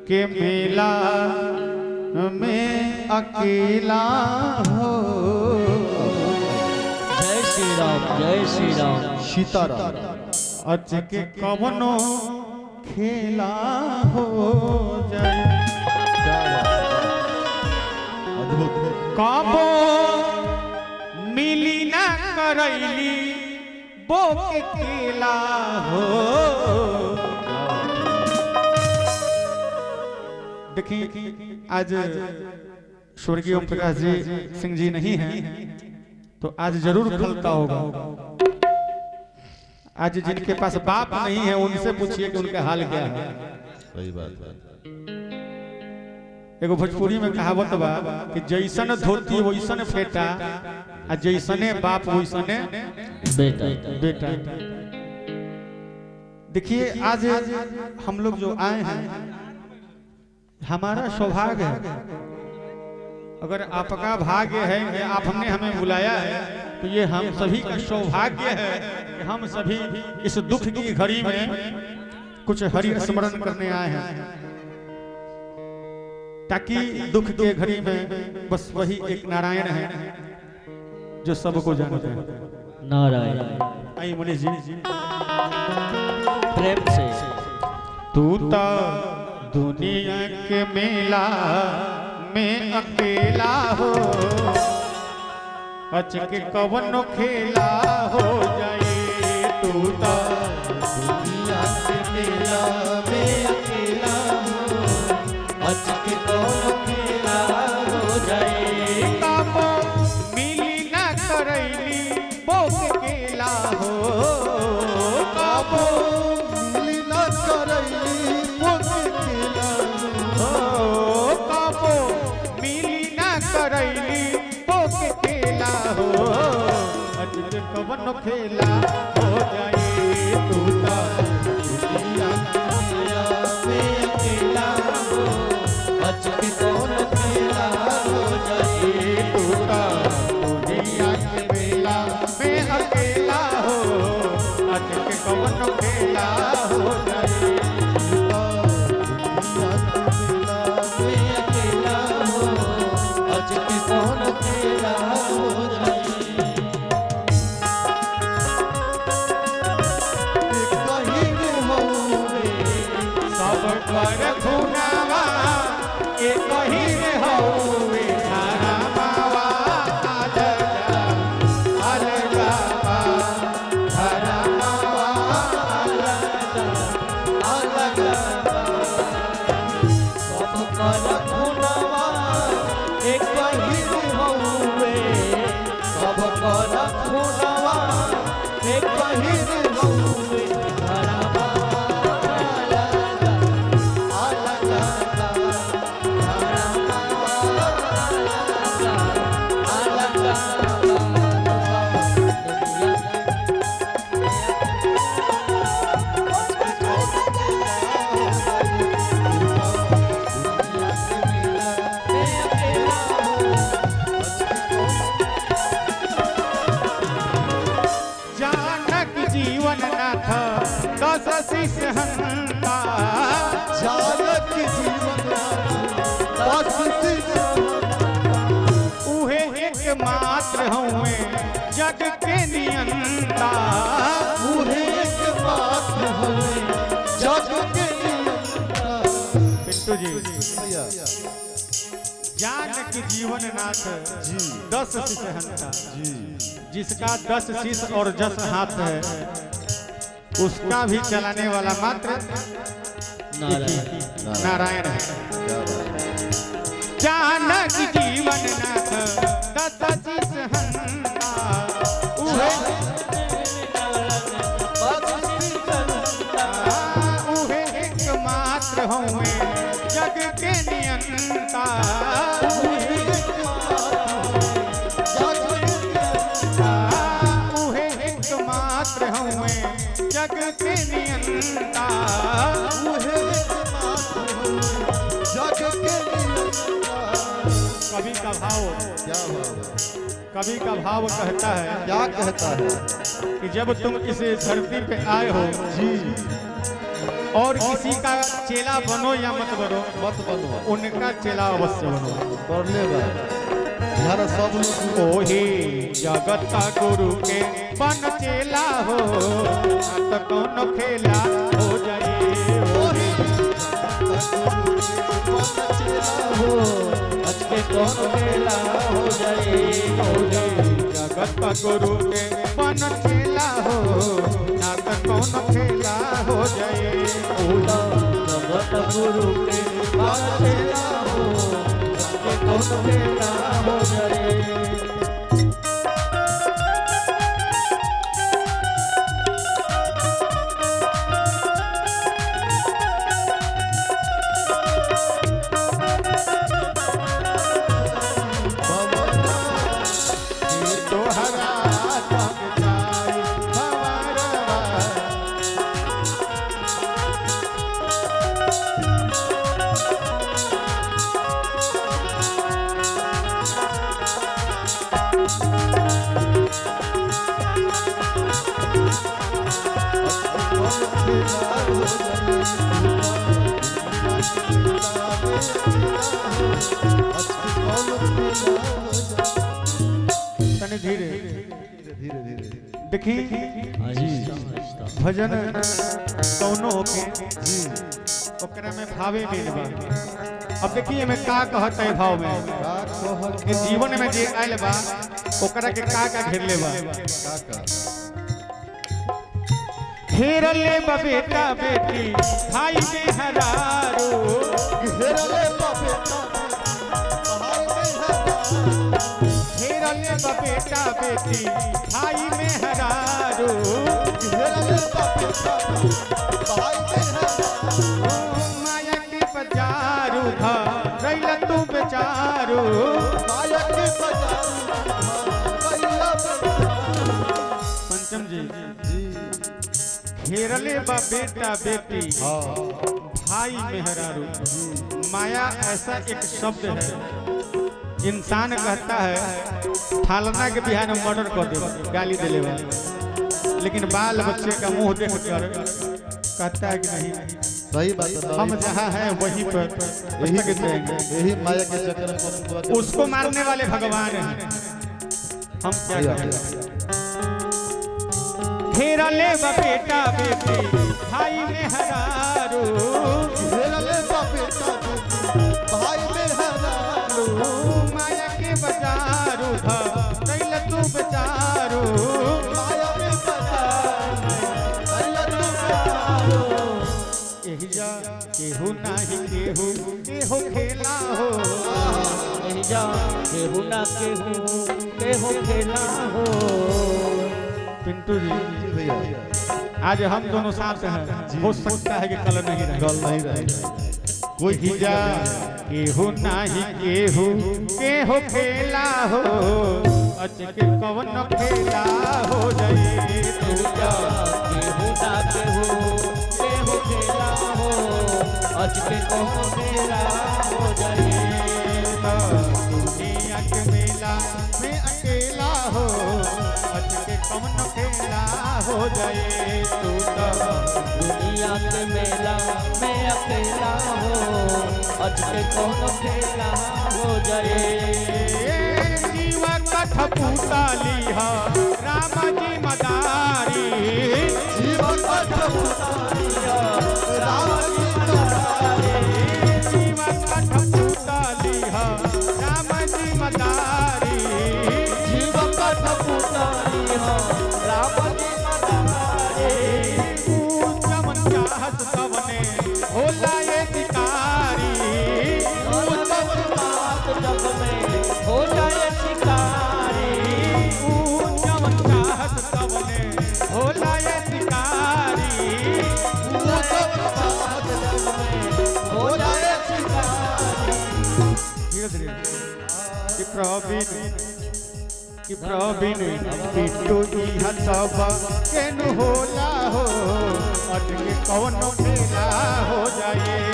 के मेला में अकेला हो। जय श्री राम, जय श्री राम, सीताराम। अच के कवनो खेला हो जाए। अद्भुत। काबो मिली ना करैली बो के केला हो। देखिए आज स्वर्गीय ओम प्रकाश जी सिंह जी नहीं हैं तो आज जरूर खलता होगा। आज जिनके पास बाप नहीं है उनसे पूछिए कि उनका हाल क्या है। सही बात है। एगो भोजपुरी में कहावत बा कि जैसन धोती वैसन फेटा आ जैसने बाप वैसने बेटा। बेटा। देखिए आज हम लोग जो आए हैं हमारा सौभाग्य है। अगर आपका भाग्य है कि आपने हमें बुलाया है तो ये हम सभी का सौभाग्य है कि हम सभी इस दुख की घड़ी में कुछ हरि स्मरण करने आए हैं, ताकि दुख के घड़ी में बस वही एक नारायण है जो सबको जानते हैं। नारायण। आई मनीष जी प्रेम से। तू तो दुनिया के मेला में अकेला हो। अच के कवनो खेला हो जाए। तू तो दुनिया के मेला में अकेला हो। अच के कवनो खेला हो जाए। काबो मिली ना करैली बो के केला हो। काबो मिली ना करैली बो के केला हो। काबो मिली ना करैली बो के केला हो। अच के कवनो खेला हो जाए। तू तो दुनिया के मेला में अकेला हो। अच के कवनो खेला हो जाए। तू तो दुनिया के मेला में अकेला हो। अच के कवनो खेला हो जाए। उहे एकमात्र हुए जग के नियंता। उहे एकमात्र हुए जग के नियंता। पिंटू जी जानकी जीवन नाथ जी 10 शीश हंता जी। जिसका 10 शीश और 10 हाथ है उसका भी चलाने वाला मात्र नारायण है। जानकी जीवन नाथ 10 शीश हंता। उहे एकमात्र हुए जग के नियंता। उहे एकमात्र हुए जग के नियंता। कवि का भाव क्या भाव है? कवि का भाव कहता है, क्या कहता है? कि जब तुम इस धरती पे आए हो जी और किसी का चेला बनो या मत बनो, मत बनो, उनका चेला अवश्य बनो। कर ले बा यार सब लोग ओहे जगत का गुरु के बन चेला हो, तो कौन खेला हो जाए। ओहे हो आज के कौन खेला हो जाए, जगत का गुरु के बन चेला हो, ना तो कौन खेला हो जाए। ओला जगत गुरु के बन चेला हो, आज के कौन खेला हो जाए। तने धीरे धीरे धीरे देखी भजन कौनो होके ओकरा में भावे नहीं बा। अब देखिए में का कहता है भाव में का कह कि जीवन में जे आइल बा ओकरा के का घेरले बा। का घेर ले बा बेटा बेटी भाई में हरारो, घेर ले बा बेटा पहाड़ में घेर ले बा बेटा बेटी भाई में हरारो, घेर ले बा बेटा पहाड़ में माया के बजारू था रैल तू बेचारू। माया के बजारू कैला पंचम जी घेरले बा बेटा बेटी हां भाई मेहरारू। माया ऐसा एक शब्द है, इंसान कहता है फालना के बिहार में मर्डर कर दे, गाली दे ले, लेकिन बाल बच्चे का मुंह देख कर कहता है कि नहीं सही बात है। हम जहाँ हैं वहीं पर यही यही रहेंगे। यही माया के चक्कर में उसको मारने वाले भगवान हैं, हम क्या करें। घेरा ले बा बेटा बेटी भाई में हरारू, घेर ले बा बेटा भाई में हरारू माया के बजारू था कैल तू बेचारू। माया में बजारू कैला तू बेचारू एही जा केहू नाही केहू केहू खेला हो, जा केहू ना केहू खेला हो। पिंटू जी भैया आज हम दोनों साथ हैं, हो सकता है कि कल नहीं रहे। कल नहीं रहेगा कोई जा केहू नाही केहू केहू खेला हो, अच के कवन खेला हो जाए। तू जा केहू ना केहू खेला हो, आज के कौन खेला हो जाए। दुनिया के मेला में अकेला हो, अच के कवन खेला हो जाए। तू तो दुनिया के मेला में अकेला हो, आज के कौन खेला हो जाए। जीवा कठ पूताली हा राम जी मदारी, जीवन का ठपुतालिया राम जी मदारी जीवा कठ पूताली हा राम जी मदारी। जीवन का ठपुतालिया राम जी मदारी। जमन चाहत सबने होला ये शिकारी, उत्तम बात जब में हो जाए शिकारी। जमन चाहत सबने होला ये शिकारी। उत्तम चाहत जब में हो जाए शिकारी। धीरे धीरे कि प्रवीण बिट्टू इहा सब केनु होला हो, अटके कौन खेला हो जाए।